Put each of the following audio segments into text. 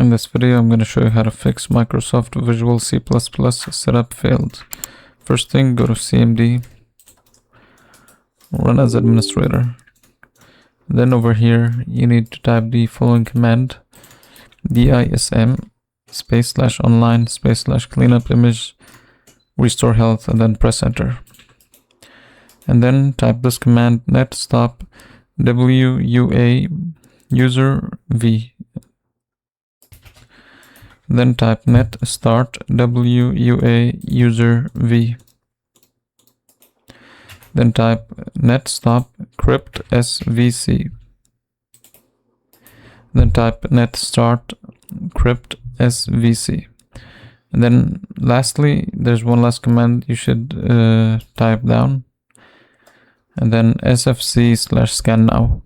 In this video, I'm going to show you how to fix Microsoft Visual C++ setup failed. First thing, go to CMD, run as administrator. Then over here, you need to type the following command: dism /online /cleanup image restore health, and then press enter. And then type this command: net stop wua user v. Then type net start wua user v. Then type net stop crypt svc. Then type net start crypt svc. And then lastly, there's one last command you should type down. And then sfc/scan now.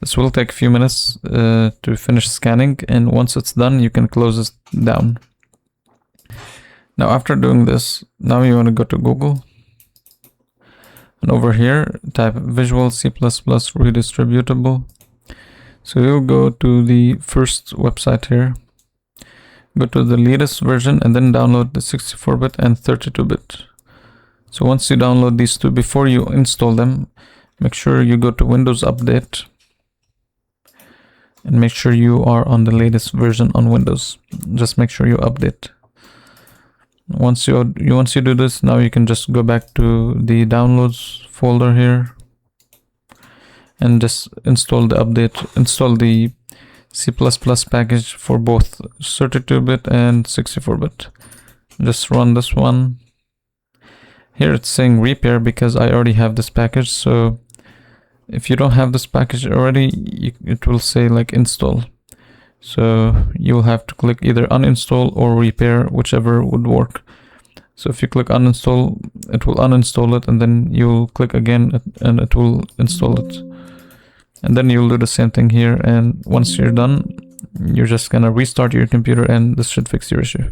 This will take a few minutes to finish scanning, and once it's done, you can close this down. Now, after doing this, now you want to go to Google. And over here, type Visual C++ redistributable. So you'll go to the first website here. Go to the latest version and then download the 64-bit and 32-bit. So once you download these two, before you install them, make sure you go to Windows Update. And make sure you are on the latest version on Windows. Just make sure you update. Once you do this, now you can just go back to the downloads folder here and just install the C++ package for both 32-bit and 64-bit. Just run this one. Here it's saying repair because I already have this package, so if you don't have this package already, it will say like install. So you'll have to click either uninstall or repair, whichever would work. So if you click uninstall, it will uninstall it, and then you'll click again and it will install it. And then you'll do the same thing here, and once you're done, you're just gonna restart your computer and this should fix your issue.